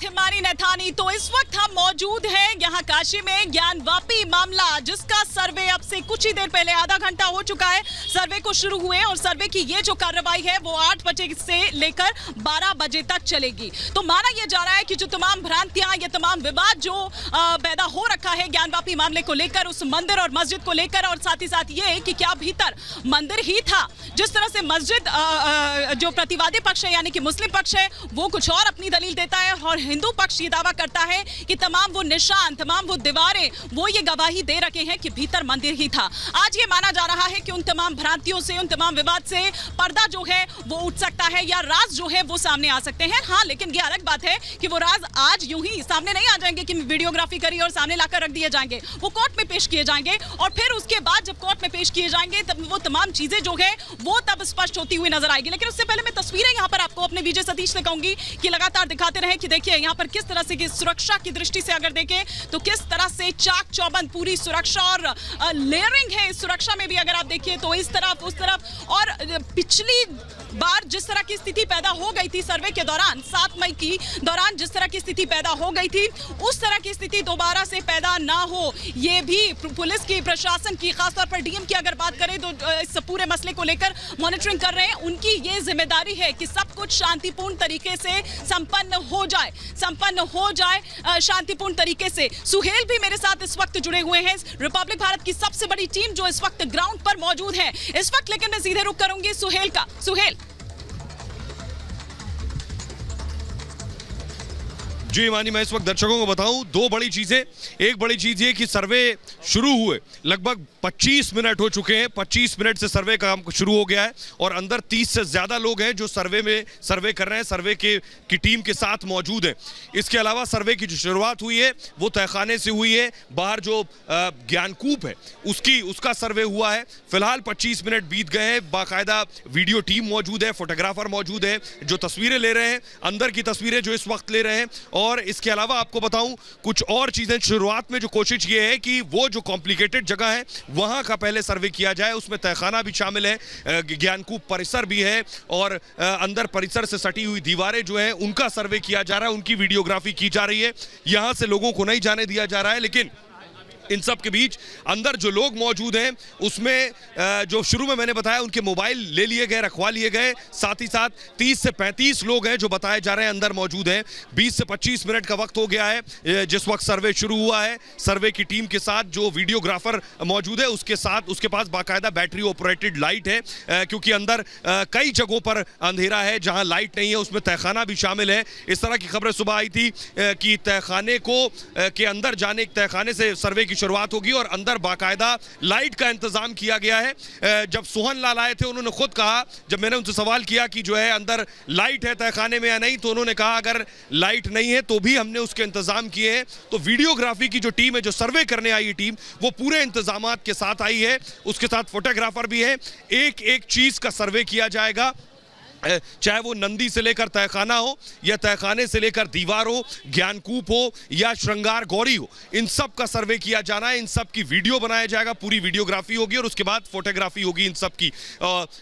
साथ हिमानी नैथानी। तो इस वक्त हम मौजूद हैं यहाँ काशी में ज्ञानवापी मामला, जिसका सर्वे अब से कुछ ही देर पहले आधा घंटा हो चुका है सर्वे को शुरू हुए, और सर्वे की ये जो कार्रवाई है वो 8 बजे से लेकर 12 बजे तक चलेगी। तो माना यह जा रहा है कि जो तमाम भ्रांतियां, ये तमाम विवाद जो पैदा हो रखा है ज्ञानवापी मामले को लेकर, उस मंदिर और मस्जिद को लेकर, और साथ ही साथ ये कि क्या भीतर मंदिर ही था, जिस तरह से मस्जिद जो प्रतिवादी पक्ष है यानी कि मुस्लिम पक्ष है वो कुछ और अपनी दलील देता है, और हिंदू पक्ष ये दावा करता है कि तमाम वो निशान, तमाम वो दीवारें वो ये गवाही दे रखे हैं कि भीतर मंदिर ही था। आज ये माना जा रहा है कि उन तमाम भ्रांतियों से, उन तमाम विवाद से पर्दा जो है वो उठ सकता है, या राज जो है वो सामने आ सकते हैं। हाँ, लेकिन ये अलग बात है कि वो राज आज यूं ही सामने नहीं आ जाएंगे कि वीडियोग्राफी करी और सामने लाकर रख दिए जाएंगे। वो कोर्ट में पेश किए जाएंगे, और फिर उसके बाद जब कोर्ट में पेश किए जाएंगे तब वो तमाम चीजें जो है वो तब स्पष्ट होती हुई नजर आएगी। लेकिन उससे पहले मैं तस्वीरें यहाँ पर आपको अपने विजय सतीश से कहूंगी कि लगातार दिखाते रहे कि देखिए यहाँ पर किस तरह से कि सुरक्षा की दृष्टि से अगर देखें तो किस तरह से चाक चौबंद पूरी सुरक्षा और लेयरिंग है। सुरक्षा में भी अगर आप देखिए तो इस तरफ उस तरफ, और पिछली बार जिस तरह की स्थिति पैदा हो गई थी सर्वे के दौरान, 7 मई की दौरान जिस तरह की स्थिति पैदा हो गई थी, उस तरह की स्थिति दोबारा से पैदा ना हो, ये भी पुलिस की, प्रशासन की, खासतौर पर डीएम की अगर बात करें तो इस पूरे मसले को लेकर मॉनिटरिंग कर रहे हैं। उनकी ये जिम्मेदारी है कि सब कुछ शांतिपूर्ण तरीके से संपन्न हो जाए शांतिपूर्ण तरीके से। सुहेल भी मेरे साथ इस वक्त जुड़े हुए हैं, रिपब्लिक भारत की सबसे बड़ी टीम जो इस वक्त ग्राउंड पर मौजूद है इस वक्त। लेकिन मैं सीधे रुख करूंगी सुहेल का। सुहेल जी मानी, मैं इस वक्त दर्शकों को बताऊं 2 बड़ी चीजें। एक बड़ी चीज ये कि सर्वे शुरू हुए लगभग 25 मिनट हो चुके हैं, 25 मिनट से सर्वे का काम शुरू हो गया है, और अंदर 30 से ज्यादा लोग हैं जो सर्वे कर रहे हैं, सर्वे की टीम के साथ मौजूद है। इसके अलावा सर्वे की जो शुरुआत हुई है वो तहखाने से हुई है, बाहर जो ज्ञानकूप है उसका सर्वे हुआ है। फिलहाल 25 मिनट बीत गए हैं, बाकायदा वीडियो टीम मौजूद है, फोटोग्राफर मौजूद है जो तस्वीरें ले रहे हैं, अंदर की तस्वीरें जो इस वक्त ले रहे हैं। और इसके अलावा आपको बताऊं कुछ और चीजें, शुरुआत में जो कोशिश ये है कि वो जो कॉम्प्लिकेटेड जगह है वहां का पहले सर्वे किया जाए, उसमें तहखाना भी शामिल है, ज्ञानकूप परिसर भी है, और अंदर परिसर से सटी हुई दीवारें जो है उनका सर्वे किया जा रहा है, उनकी वीडियोग्राफी की जा रही है। यहां से लोगों को नहीं जाने दिया जा रहा है, लेकिन इन सब के बीच अंदर जो लोग मौजूद हैं उसमें जो शुरू में मैंने बताया उनके मोबाइल ले लिए गए, रखवा लिए गए। साथ ही साथ 30 से 35 लोग हैं जो बताए जा रहे हैं अंदर मौजूद हैं। 20 से 25 मिनट का वक्त हो गया है जिस वक्त सर्वे शुरू हुआ है। सर्वे की टीम के साथ जो वीडियोग्राफर मौजूद है उसके पास बाकायदा बैटरी ऑपरेटेड लाइट है, क्योंकि अंदर कई जगहों पर अंधेरा है जहां लाइट नहीं है, उसमें तहखाना भी शामिल है। इस तरह की खबरें सुबह आई थी कि तहखाने के अंदर जाने, तहखाने से सर्वे की शुरुआत होगी और अंदर बाकायदा लाइट का इंतजाम किया गया है। जब सोहन लाल आए थे उन्होंने खुद कहा, जब मैंने उनसे सवाल किया कि जो है अंदर लाइट है तहखाने में या नहीं, तो उन्होंने कहा अगर लाइट नहीं है तो भी हमने उसके इंतजाम किए हैं। तो वीडियोग्राफी की जो टीम है, जो सर्वे करने आई टीम, वो पूरे इंतजामात के साथ आई है, उसके साथ फोटोग्राफर भी है। एक एक चीज का सर्वे किया जाएगा, चाहे वो नंदी से लेकर तहखाना हो, या तहखाने से लेकर दीवार हो, ज्ञानकूप हो, या श्रृंगार गौरी हो, इन सब का सर्वे किया जाना है। इन सब की वीडियो बनाया जाएगा, पूरी वीडियोग्राफी होगी और उसके बाद फोटोग्राफी होगी इन सब की।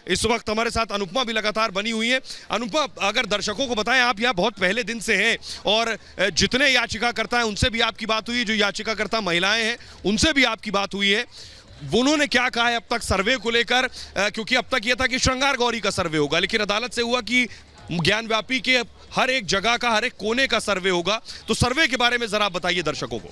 इस वक्त हमारे साथ अनुपमा भी लगातार बनी हुई है। अनुपमा, अगर दर्शकों को बताएं, आप यहाँ बहुत पहले दिन से हैं और जितने याचिकाकर्ता हैं उनसे भी आपकी बात हुई है, जो याचिकाकर्ता महिलाएं हैं उनसे भी आपकी बात हुई है, उन्होंने क्या कहा है अब तक सर्वे को लेकर? क्योंकि अब तक यह था कि श्रृंगार गौरी का सर्वे होगा, लेकिन अदालत से हुआ कि ज्ञानव्यापी के हर एक जगह का, हर एक कोने का सर्वे होगा। तो सर्वे के बारे में जरा बताइए दर्शकों को।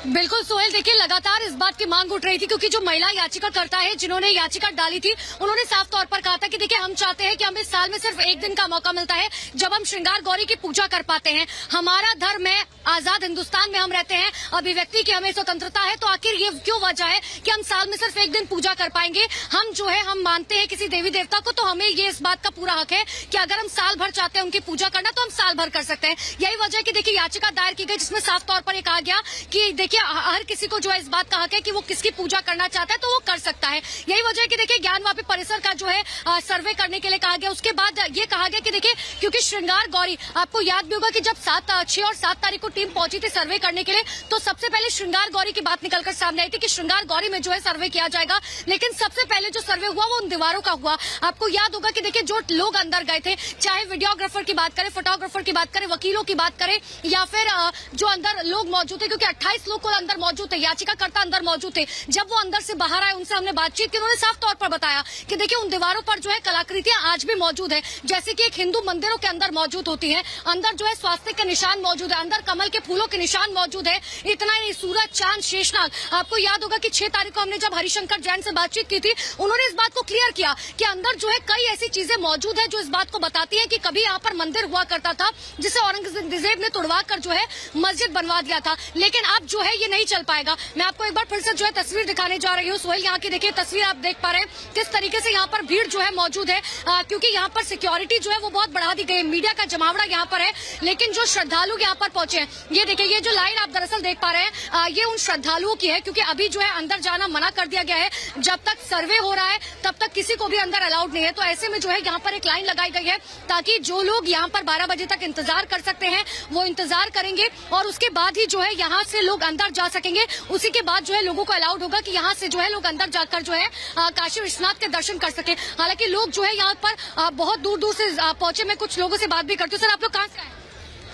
बिल्कुल सोहेल, देखिए लगातार इस बात की मांग उठ रही थी, क्योंकि जो महिला याचिकाकर्ता है जिन्होंने याचिका डाली थी उन्होंने साफ तौर पर कहा था कि देखिए हम चाहते हैं कि हमें साल में सिर्फ एक दिन का मौका मिलता है जब हम श्रृंगार गौरी की पूजा कर पाते हैं। हमारा धर्म है, आजाद हिंदुस्तान में हम रहते हैं, अभिव्यक्ति की हमें स्वतंत्रता है, तो आखिर ये क्यों वजह है कि हम साल में सिर्फ एक दिन पूजा कर पाएंगे? हम जो है हम मानते हैं किसी देवी देवता को, तो हमें ये इस बात का पूरा हक है कि अगर हम साल भर चाहते हैं उनकी पूजा करना तो हम साल भर कर सकते हैं। यही वजह है कि देखिए याचिका दायर की गई जिसमें साफ तौर पर कहा गया कि देखिए हर किसी को जो है इस बात का हक है कि वो किसकी पूजा करना चाहता है तो वो कर सकता है। यही वजह है कि देखिए ज्ञानवापी परिसर का जो है सर्वे करने के लिए कहा गया। उसके बाद ये कहा गया कि देखिए क्योंकि श्रृंगार गौरी, आपको याद भी होगा कि जब 6 और 7 तारीख को टीम पहुंची थी सर्वे करने के लिए, तो सबसे पहले श्रृंगार गौरी की बात निकलकर सामने आई थी कि श्रृंगार गौरी में जो है सर्वे किया जाएगा। लेकिन सबसे पहले जो सर्वे हुआ वो उन दीवारों का हुआ। आपको याद होगा कि देखिए जो लोग अंदर गए थे, चाहे वीडियोग्राफर की बात करें, फोटोग्राफर की बात करें, वकीलों की बात करें, या फिर जो अंदर लोग मौजूद थे, क्योंकि 28 लोग को अंदर मौजूद थे, याचिकाकर्ता अंदर मौजूद थे। जब वो अंदर से बाहर आए, उनसे हमने बातचीत की, उन्होंने साफ तौर पर बताया कि देखिए उन दीवारों पर जो है कलाकृतियां आज भी मौजूद है, जैसे कि एक हिंदू मंदिरों के अंदर मौजूद होती है। अंदर जो है स्वास्तिक के निशान मौजूद है, अंदर कमल के फूलों के निशान मौजूद है। इतना ही नहीं, सूरज, चांद, शेषनाग। आपको याद होगा कि 6 तारीख को हमने जब हरिशंकर जैन से बातचीत की थी, उन्होंने इस बात को क्लियर किया कि अंदर जो है कई ऐसी चीजें मौजूद है जो इस बात को बताती है कि कभी यहाँ पर मंदिर हुआ करता था, जिसे औरंगजेब ने तोड़वा कर जो है मस्जिद बनवा दिया था। लेकिन अब जो है ये नहीं चल पाएगा। मैं आपको एक बार फिर से जो है तस्वीर दिखाने जा रही हूँ। सोहेल, यहाँ की देखिए तस्वीर आप देख पा रहे हैं किस तरीके से यहाँ पर भीड़ जो है मौजूद है, क्योंकि यहाँ पर सिक्योरिटी जो है वो बहुत बढ़ा दी गई है। मीडिया का जमावड़ा यहाँ पर है, लेकिन जो श्रद्धालु यहाँ पर पहुंचे हैं, ये देखिए ये जो लाइन आप दरअसल देख पा रहे हैं, ये उन श्रद्धालुओं की है, क्योंकि अभी जो है अंदर जाना मना कर दिया गया है। जब तक सर्वे हो रहा है तब तक किसी को भी अंदर अलाउड नहीं है। तो ऐसे में जो है यहाँ पर एक लाइन लगाई गई है ताकि जो लोग यहाँ पर 12 बजे तक इंतजार कर सकते हैं वो इंतजार करेंगे, और उसके बाद ही जो है यहाँ से लोग अंदर जा सकेंगे। उसी के बाद जो है लोगों को अलाउड होगा कि यहाँ से जो है लोग अंदर जाकर जो है काशी विश्वनाथ के दर्शन कर सके। हालांकि लोग जो है यहाँ पर बहुत दूर दूर से पहुंचे। मैं कुछ लोगों से बात भी करती हूँ। सर, आप लोग कहाँ से आए?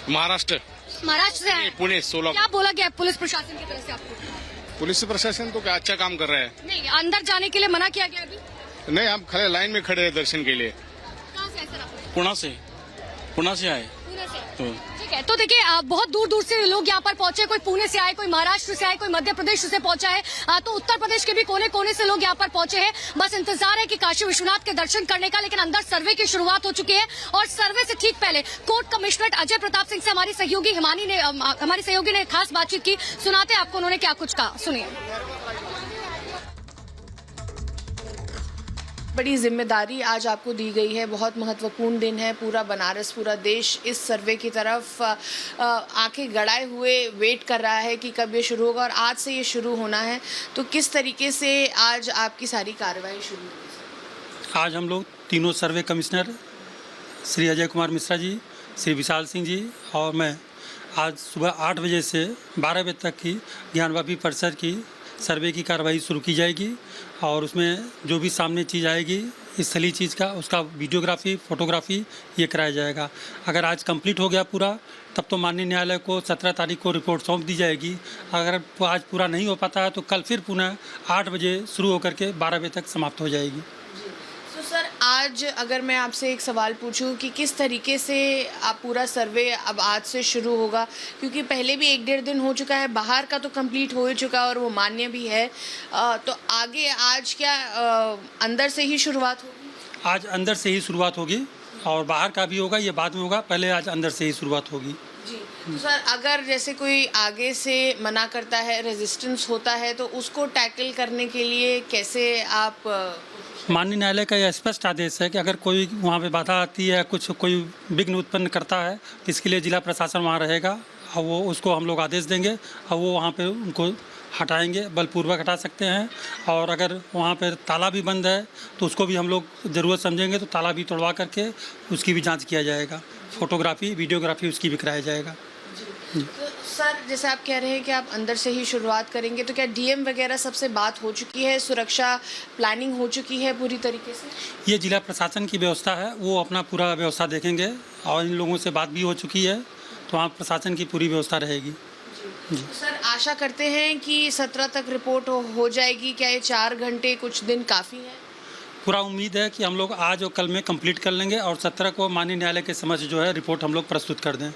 महाराष्ट्र से आए? पुणे 16। क्या बोला गया पुलिस प्रशासन की तरफ से आपको? पुलिस प्रशासन तो क्या अच्छा काम कर रहा है। नहीं, अंदर जाने के लिए मना किया गया अभी? नहीं, हम खड़े लाइन में खड़े हैं दर्शन के लिए। कहाँ से आए सर आप? पुणे से आए। पुणे से। तो ठीक है, तो देखिए बहुत दूर दूर से लोग यहाँ पर पहुंचे। कोई पुणे से आए, कोई महाराष्ट्र से आए, कोई मध्य प्रदेश से पहुंचा है, तो उत्तर प्रदेश के भी कोने कोने से लोग यहाँ पर पहुंचे हैं। बस इंतजार है कि काशी विश्वनाथ के दर्शन करने का। लेकिन अंदर सर्वे की शुरुआत हो चुकी है, और सर्वे से ठीक पहले कोर्ट कमिश्नर अजय प्रताप सिंह से हमारी सहयोगी ने खास बातचीत की। सुनाते आपको उन्होंने क्या कुछ कहा, सुनिए। बड़ी जिम्मेदारी आज आपको दी गई है, बहुत महत्वपूर्ण दिन है। पूरा बनारस, पूरा देश इस सर्वे की तरफ आंखें गड़ाए हुए वेट कर रहा है कि कब ये शुरू होगा, और आज से ये शुरू होना है। तो किस तरीके से आज आपकी सारी कार्रवाई शुरू हुई? आज हम लोग तीनों सर्वे कमिश्नर श्री अजय कुमार मिश्रा जी, श्री विशाल सिंह जी और मैं आज सुबह 8 बजे से 12 बजे तक की ज्ञानवापी परिसर की सर्वे की कार्रवाई शुरू की जाएगी। और उसमें जो भी सामने चीज़ आएगी स्थलीय चीज़ का, उसका वीडियोग्राफी, फोटोग्राफी ये कराया जाएगा। अगर आज कंप्लीट हो गया पूरा, तब तो माननीय न्यायालय को 17 तारीख को रिपोर्ट सौंप दी जाएगी। अगर आज पूरा नहीं हो पाता है तो कल फिर पुनः 8 बजे शुरू होकर के 12 बजे तक समाप्त हो जाएगी। तो सर, आज अगर मैं आपसे एक सवाल पूछूं कि किस तरीके से आप पूरा सर्वे अब आज से शुरू होगा, क्योंकि पहले भी 1-1.5 दिन हो चुका है, बाहर का तो कंप्लीट हो ही चुका है और वो मान्य भी है, तो आगे आज क्या अंदर से ही शुरुआत होगी? आज अंदर से ही शुरुआत होगी और बाहर का भी होगा, ये बाद में होगा, पहले आज अंदर से ही शुरुआत होगी। जी, तो सर अगर जैसे कोई आगे से मना करता है, रेजिस्टेंस होता है, तो उसको टैकल करने के लिए कैसे आप? माननीय न्यायालय का यह स्पष्ट आदेश है कि अगर कोई वहाँ पे बाधा आती है, कोई विघ्न उत्पन्न करता है, तो इसके लिए जिला प्रशासन वहाँ रहेगा और वो उसको हम लोग आदेश देंगे और वो वहाँ पे उनको हटाएंगे, बलपूर्वक हटा सकते हैं। और अगर वहाँ पर ताला भी बंद है तो उसको भी हम लोग ज़रूरत समझेंगे तो ताला भी तोड़वा करके उसकी भी जाँच किया जाएगा, फोटोग्राफी, वीडियोग्राफी उसकी भी कराया जाएगा। तो सर, जैसे आप कह रहे हैं कि आप अंदर से ही शुरुआत करेंगे, तो क्या डीएम वगैरह सबसे बात हो चुकी है, सुरक्षा प्लानिंग हो चुकी है पूरी तरीके से? ये जिला प्रशासन की व्यवस्था है, वो अपना पूरा व्यवस्था देखेंगे और इन लोगों से बात भी हो चुकी है, तो वहाँ प्रशासन की पूरी व्यवस्था रहेगी। जी। तो सर, आशा करते हैं कि 17 तक रिपोर्ट हो जाएगी। क्या ये 4 घंटे कुछ दिन काफ़ी है? पूरा उम्मीद है कि हम लोग आज और कल में कंप्लीट कर लेंगे और 17 को माननीय न्यायालय के समक्ष जो है रिपोर्ट हम लोग प्रस्तुत कर दें।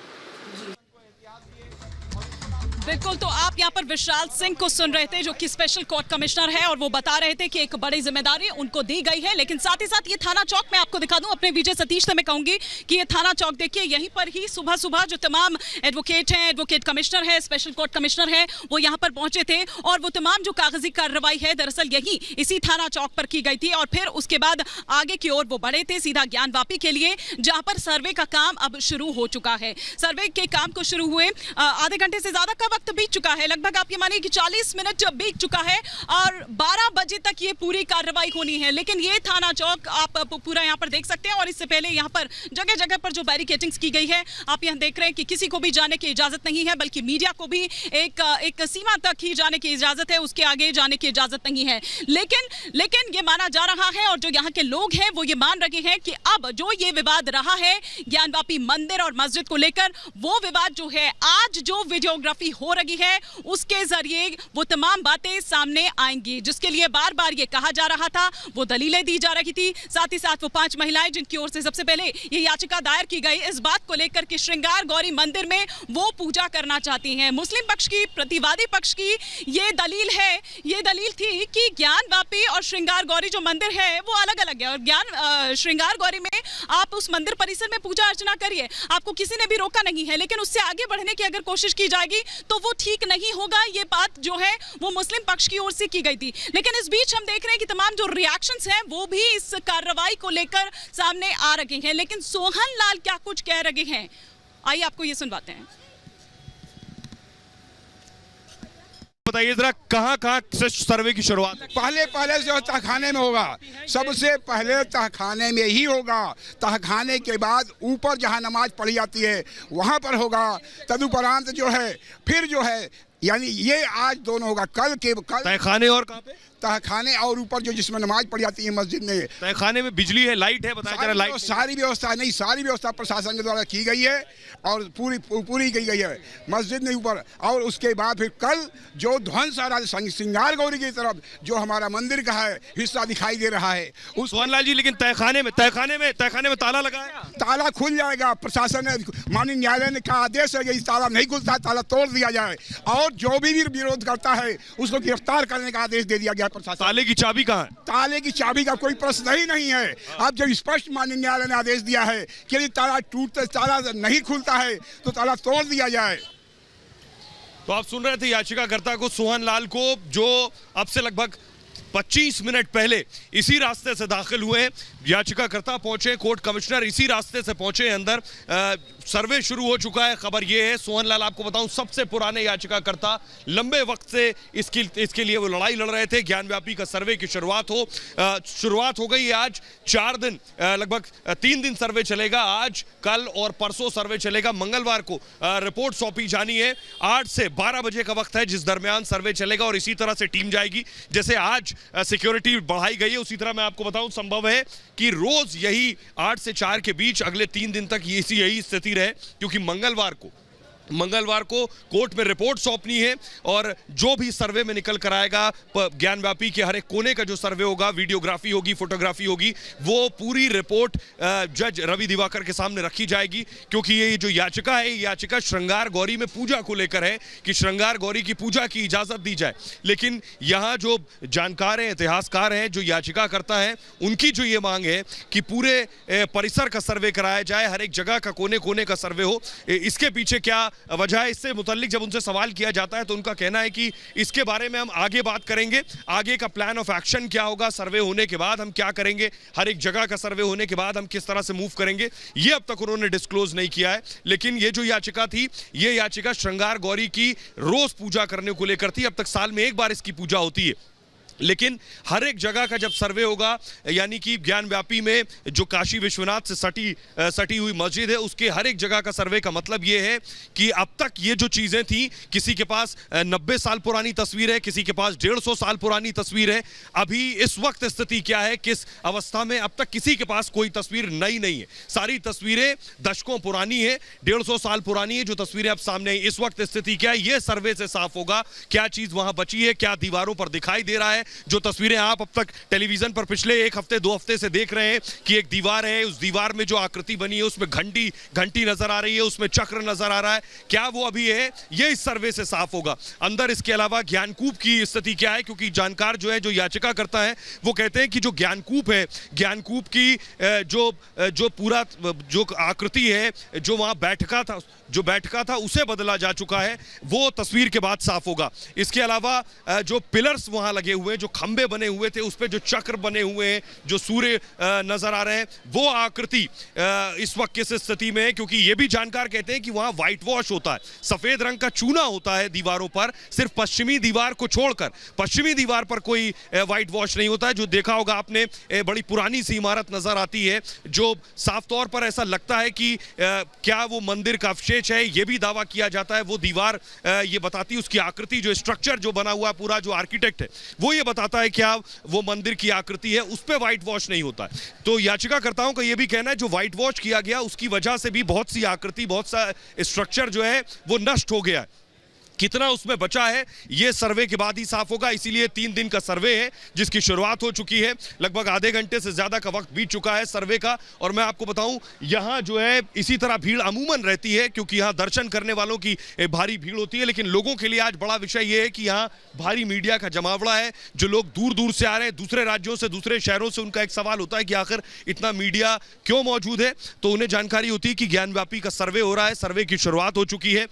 बिल्कुल, तो आप यहाँ पर विशाल सिंह को सुन रहे थे जो कि स्पेशल कोर्ट कमिश्नर है, और वो बता रहे थे कि एक बड़ी जिम्मेदारी उनको दी गई है। लेकिन साथ ही साथ ये थाना चौक मैं आपको दिखा दूं, अपने विजय सतीश से मैं कहूंगी कि ये थाना चौक देखिए, यहीं पर ही सुबह सुबह जो तमाम एडवोकेट हैं, एडवोकेट कमिश्नर है, स्पेशल कोर्ट कमिश्नर है, वो यहाँ पर पहुंचे थे और वो तमाम जो कागजी कार्रवाई है दरअसल यही इसी थाना चौक पर की गई थी। और फिर उसके बाद आगे की ओर वो बढ़े थे सीधा ज्ञानवापी के लिए, जहां पर सर्वे का काम अब शुरू हो चुका है। सर्वे के काम को शुरू हुए आधे घंटे से ज्यादा का वक्त बीत चुका है, लगभग आप ये मानिए कि 40 मिनट बीत चुका है और 12 बजे तक ये पूरी कार्रवाई होनी है। लेकिन ये थाना चौक आप पूरा यहाँ पर देख सकते हैं और इससे पहले यहाँ पर जगह जगह पर जो बैरिकेडिंग्स की गई है, आप यहाँ देख रहे हैं कि किसी को भी जाने की इजाजत नहीं है, बल्कि मीडिया को भी एक सीमा तक ही जाने की इजाजत है, उसके आगे जाने की इजाजत नहीं है। लेकिन ये माना जा रहा है और जो यहाँ के लोग हैं वो ये मान रहे हैं कि अब जो ये विवाद रहा है ज्ञानवापी मंदिर और मस्जिद को लेकर, वो विवाद जो है आज जो वीडियोग्राफी हो रही है उसके जरिए वो तमाम बातें सामने आएंगी, जिसके लिए बार बार ये कहा जा रहा था, वो दलीलें दी जा रही थी। साथ ही साथ वो 5 महिलाएं जिनकी ओर से सबसे पहले ये याचिका दायर की गई इस बात को लेकर कि श्रृंगार गौरी मंदिर में वो पूजा करना चाहती हैं। मुस्लिम पक्ष की, प्रतिवादी पक्ष की ये दलील थी कि ज्ञानवापी और श्रृंगार गौरी जो मंदिर है वो अलग अलग है और श्रृंगार गौरी में आप उस मंदिर परिसर में पूजा अर्चना करिए, आपको किसी ने भी रोका नहीं है, लेकिन उससे आगे बढ़ने की अगर कोशिश की जाएगी तो वो ठीक नहीं होगा। ये बात जो है वो मुस्लिम पक्ष की ओर से की गई थी। लेकिन इस बीच हम देख रहे हैं कि तमाम जो रिएक्शंस हैं वो भी इस कार्रवाई को लेकर सामने आ रहे हैं। लेकिन सोहन लाल क्या कुछ कह रहे हैं, आइए आपको ये सुनवाते हैं। बताइए जरा, कहाँ से सर्वे की शुरुआत? पहले जो तहखाने में होगा, सबसे पहले तहखाने में ही होगा। तहखाने के बाद ऊपर जहाँ नमाज पढ़ी जाती है वहाँ पर होगा। तदुपरांत जो है फिर जो है, यानी ये आज दोनों होगा। कल तहखाने और कहाँ पे? तहखाने और ऊपर जो जिसमें नमाज पढ़ी जाती है मस्जिद में। तहखाने में बिजली है, लाइट है, बताया जरा। लाइट सारी व्यवस्था प्रशासन के द्वारा की गई है और पूरी की गई है मस्जिद में ऊपर। और उसके बाद फिर कल जो ध्वंस आ रहा है श्रृंगार गौरी की तरफ, जो हमारा मंदिर का है हिस्सा दिखाई दे रहा है उस। सोहनलाल जी, लेकिन तहखाने में ताला लगा है। ताला खुल जाएगा। प्रशासन ने, माननीय न्यायालय ने कहा आदेश है कि इस ताला नहीं खुलता, ताला तोड़ दिया जाए और जो भी विरोध करता है उसको गिरफ्तार करने का आदेश दे दिया गया। ताले की चाबी कहाँ है? ताले की चाबी का कोई प्रश्न ही नहीं है। अब जब स्पष्ट माननीय न्यायालय ने आदेश दिया है कि यदि ताला नहीं खुलता है तो ताला तोड़ दिया जाए। तो आप सुन रहे थे याचिकाकर्ता को, सोहनलाल को, जो अब से लगभग 25 मिनट पहले इसी रास्ते से दाखिल हुए। याचिकाकर्ता पहुंचे, कोर्ट कमिश्नर इसी रास्ते से पहुंचे अंदर। सर्वे शुरू हो चुका है। खबर यह है, सोहनलाल आपको बताऊं सबसे पुराने याचिकाकर्ता, लंबे वक्त से इसके लिए वो लड़ाई लड़ रहे थे। ज्ञानव्यापी का सर्वे की शुरुआत हो गई। आज 4 दिन, लगभग 3 दिन सर्वे चलेगा। आज, कल और परसों सर्वे चलेगा। मंगलवार को रिपोर्ट सौंपी जानी है। 8 से 12 बजे का वक्त है जिस दरमियान सर्वे चलेगा और इसी तरह से टीम जाएगी। जैसे आज सिक्योरिटी बढ़ाई गई है, उसी तरह मैं आपको बताऊं संभव है कि रोज यही 8 से 4 के बीच अगले 3 दिन तक यही स्थिति रहे, क्योंकि मंगलवार को कोर्ट में रिपोर्ट सौंपनी है और जो भी सर्वे में निकल कर आएगा, ज्ञानव्यापी के हर एक कोने का जो सर्वे होगा, वीडियोग्राफी होगी, फोटोग्राफी होगी, वो पूरी रिपोर्ट जज रवि दिवाकर के सामने रखी जाएगी। क्योंकि ये जो याचिका है, याचिका श्रृंगार गौरी में पूजा को लेकर है कि श्रृंगार गौरी की पूजा की इजाजत दी जाए। लेकिन यहाँ जो जानकार हैं, इतिहासकार हैं, जो याचिका करता है, उनकी जो ये मांग है कि पूरे परिसर का सर्वे कराया जाए, हर एक जगह का कोने कोने का सर्वे हो। इसके पीछे क्या वजह है, इससे मुताल्लिक जब उनसे सवाल किया जाता है तो उनका कहना है कि इसके बारे में हम आगे बात करेंगे। आगे का प्लान ऑफ एक्शन क्या होगा, सर्वे होने के बाद हम क्या करेंगे, हर एक जगह का सर्वे होने के बाद हम किस तरह से मूव करेंगे, ये अब तक उन्होंने डिस्क्लोज नहीं किया है। लेकिन ये जो याचिका थी, ये याचिका श्रृंगार गौरी की रोज पूजा करने को लेकर थी। अब तक साल में एक बार इसकी पूजा होती है, लेकिन हर एक जगह का जब सर्वे होगा, यानी कि ज्ञानव्यापी में जो काशी विश्वनाथ से सटी हुई मस्जिद है, उसके हर एक जगह का सर्वे का मतलब ये है कि अब तक ये जो चीज़ें थी, किसी के पास 90 साल पुरानी तस्वीर है, किसी के पास 150 साल पुरानी तस्वीर है। अभी इस वक्त स्थिति क्या है, किस अवस्था में, अब तक किसी के पास कोई तस्वीर नई नहीं है। सारी तस्वीरें दशकों पुरानी है, 150 साल पुरानी है जो तस्वीरें अब सामने आई। इस वक्त स्थिति क्या है, ये सर्वे से साफ होगा। क्या चीज़ वहाँ बची है, क्या दीवारों पर दिखाई दे रहा है। जो तस्वीरें आप अब तक टेलीविजन पर पिछले 1 हफ्ते 2 हफ्ते से देख रहे हैं कि एक दीवार है, उस दीवार में जो आकृति बनी है उसमें घंटी नजर आ रही है, उसमें चक्र नजर आ रहा है, क्या वो अभी है, ये इस सर्वे से साफ होगा। अंदर इसके अलावा ज्ञानकूप की स्थिति क्या है, क्योंकि जानकार जो है, जो याचिका करता है, वो कहते हैं कि जो ज्ञानकूप है, ज्ञानकूप की जो पूरा जो आकृति है, जो वहां बैठका था उसे बदला जा चुका है, वो तस्वीर के बाद साफ होगा। इसके अलावा जो पिलर्स वहां लगे हुए हुए, जो खंबे बने हुए थे उस पे जो चक्र बने हुए हैं, जो सूर्य नजर आ रहे हैं, वो आकृति इस वक्त किस स्थिति में है, क्योंकि ये भी जानकार कहते हैं कि वहां व्हाइट वॉश होता है, सफेद रंग का चूना होता है दीवारों पर, सिर्फ पश्चिमी दीवार को छोड़कर पश्चिमी दीवार पर कोई व्हाइट वॉश नहीं होता है। जो देखा होगा आपने, बड़ी पुरानी सी इमारत नजर आती है जो साफ तौर पर ऐसा लगता है कि क्या वो मंदिर का अवशेष है, ये भी दावा किया जाता है। वो दीवार ये बताती है, उसकी आकृति, जो स्ट्रक्चर जो बना हुआ है पूरा, जो आर्किटेक्ट है वो ये बताता है क्या वो मंदिर की आकृति है, उस पे व्हाइट वॉश नहीं होता है। तो याचिकाकर्ताओं का ये भी कहना है जो व्हाइट वॉश किया गया उसकी वजह से भी बहुत सी आकृति, बहुत सा स्ट्रक्चर जो है वो नष्ट हो गया है। कितना उसमें बचा है ये सर्वे के बाद ही साफ होगा, इसीलिए 3 दिन का सर्वे है जिसकी शुरुआत हो चुकी है। लगभग आधे घंटे से ज्यादा का वक्त बीत चुका है सर्वे का। और मैं आपको बताऊं, यहां जो है इसी तरह भीड़ अमूमन रहती है क्योंकि यहां दर्शन करने वालों की भारी भीड़ होती है, लेकिन लोगों के लिए आज बड़ा विषय यह है कि यहां भारी मीडिया का जमावड़ा है। जो लोग दूर दूर से आ रहे हैं, दूसरे राज्यों से, दूसरे शहरों से, उनका एक सवाल होता है कि आखिर इतना मीडिया क्यों मौजूद है। तो उन्हें जानकारी होती है कि ज्ञानव्यापी का सर्वे हो रहा है, सर्वे की शुरुआत हो चुकी है।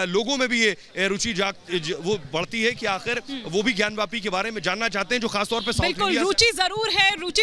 लोगों में भी ये रुचि वो बढ़ती है कि आखिर वो भी ज्ञानव्यापी के बारे में जानना चाहते हैं, जो खासतौर पे बिल्कुल रुचि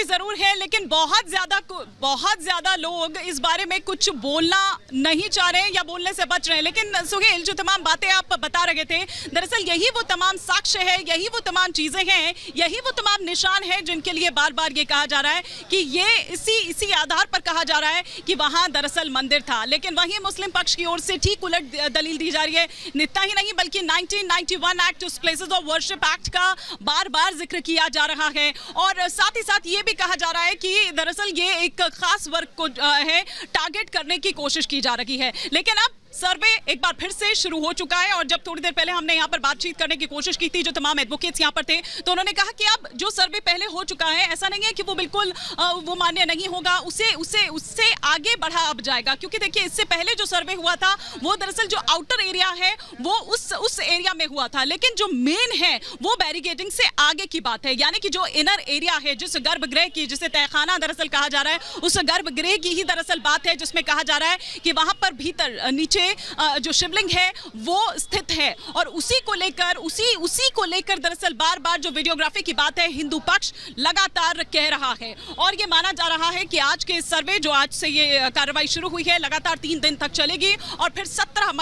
जरूर है, लेकिन बहुत ज्यादा लोग इस बारे में कुछ बोलना नहीं चाह रहे हैं या बोलने से बच रहे हैं। लेकिन सुहेल, जो तमाम बातें आप बता रहे थे, दरअसल यही वो तमाम साक्ष्य है, यही वो तमाम चीजें हैं, यही वो तमाम निशान है जिनके लिए बार बार ये कहा जा रहा है कि ये इसी आधार पर कहा जा रहा है कि वहां दरअसल मंदिर था। लेकिन वहीं मुस्लिम पक्ष की ओर से ठीक उलट दलील दी जा रही है। इतना ही नहीं बल्कि 1991 एक्ट, उस प्लेसेस ऑफ वर्शिप एक्ट का बार बार जिक्र किया जा रहा है। और साथ ही साथ ये भी कहा जा रहा है कि दरअसल ये एक खास वर्ग को है टारगेट करने की कोशिश की जा रही है। लेकिन अब सर्वे एक बार फिर से शुरू हो चुका है। और जब थोड़ी देर पहले हमने यहाँ पर बातचीत करने की कोशिश की थी, जो तमाम एडवोकेट्स यहाँ पर थे, तो उन्होंने कहा कि अब जो सर्वे पहले हो चुका है, ऐसा नहीं है कि वो बिल्कुल वो मान्य नहीं होगा, उससे आगे बढ़ा अब जाएगा। क्योंकि देखिए, इससे पहले जो सर्वे हुआ था वो दरअसल जो आउटर एरिया है वो उस एरिया में हुआ था, लेकिन जो मेन है वो बैरिकेडिंग से आगे की बात है। यानी कि जो इनर एरिया है, जिस गर्भगृह की, जिसे तहखाना दरअसल कहा जा रहा है, उस गर्भगृह की ही दरअसल बात है, जिसमें कहा जा रहा है कि वहां पर भीतर नीचे जो शिवलिंग है वो स्थित है। और उसी को लेकर दरअसल बार बार जो वीडियोग्राफी की बात है, हिंदू पक्ष लगातार कह रहा है। और ये माना जा रहा है कि आज के सर्वे, जो आज से ये कार्रवाई शुरू हुई है, लगातार 3 दिन तक चलेगी और फिर 17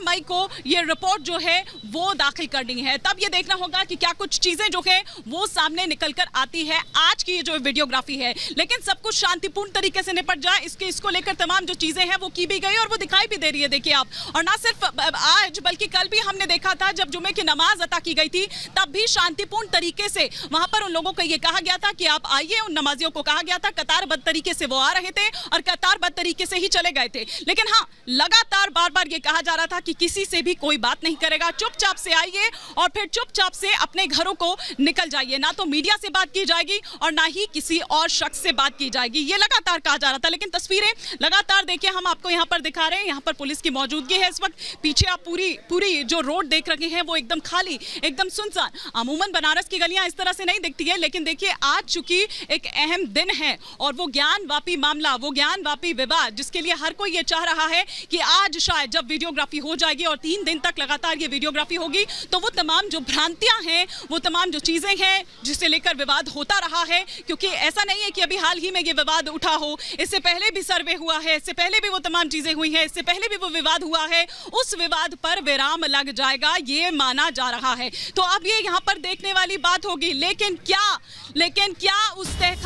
मई को ये रिपोर्ट जो है वो दाखिल करनी है। तब ये देखना होगा कि क्या कुछ चीजें जो है वो सामने निकल कर आती है। आज की ये जो वीडियोग्राफी है, लेकिन सब कुछ शांतिपूर्ण तरीके से निपट जाए, इसको लेकर तमाम जो चीजें हैं वो की भी गई और वो दिखाई भी दे रही है। देखिए आप, और ना सिर्फ आज बल्कि कल भी हमने देखा था, जब जुमे की नमाज अता की गई थी, तब भी शांतिपूर्ण तरीके से वहां पर उन लोगों को यह कहा गया था कि आप आइए। उन नमाजियों को कहा गया था, कतारबद्ध तरीके से वो आ रहे थे और कतारबद्ध तरीके से ही चले गए थे। लेकिन हाँ, लगातार बार बार ये कहा जा रहा था कि किसी से भी कोई बात नहीं करेगा, चुपचाप से आइए और फिर चुपचाप से अपने घरों को निकल जाइए। ना तो मीडिया से बात की जाएगी और ना ही किसी और शख्स से बात की जाएगी, ये लगातार कहा जा रहा था। लेकिन तस्वीरें लगातार देखिए, हम आपको यहाँ पर दिखा रहे हैं, यहाँ पर पुलिस की मौजूदगी है इस वक्त। पीछे आप पूरी जो रोड देख रहे हैं वो एकदम खाली, एकदम सुनसान। अमूमन बनारस की गलियां इस तरह से नहीं दिखती है, लेकिन देखिए आज चूंकि एक अहम दिन है और वो ज्ञानवापी मामला, वो ज्ञानवापी विवाद, जिसके लिए हर कोई ये चाह रहा है कि आज शायद जब वीडियोग्राफी हो जाएगी और 3 दिन तक लगातार ये वीडियोग्राफी होगी, तो वो तमाम जो भ्रांतियां हैं, वो तमाम जो चीजें हैं जिसे लेकर विवाद होता रहा है, क्योंकि ऐसा नहीं है कि अभी हाल ही में ये विवाद उठा हो, इससे पहले भी सर्वे हुआ है, इससे पहले भी वो तमाम चीजें हुई हैं, इससे पहले भी वो विवाद हुआ है, उस विवाद पर विराम लग जाएगा, ये माना जा रहा है। तो अब ये यहाँ पर देखने वाली बात होगी। लेकिन क्या उस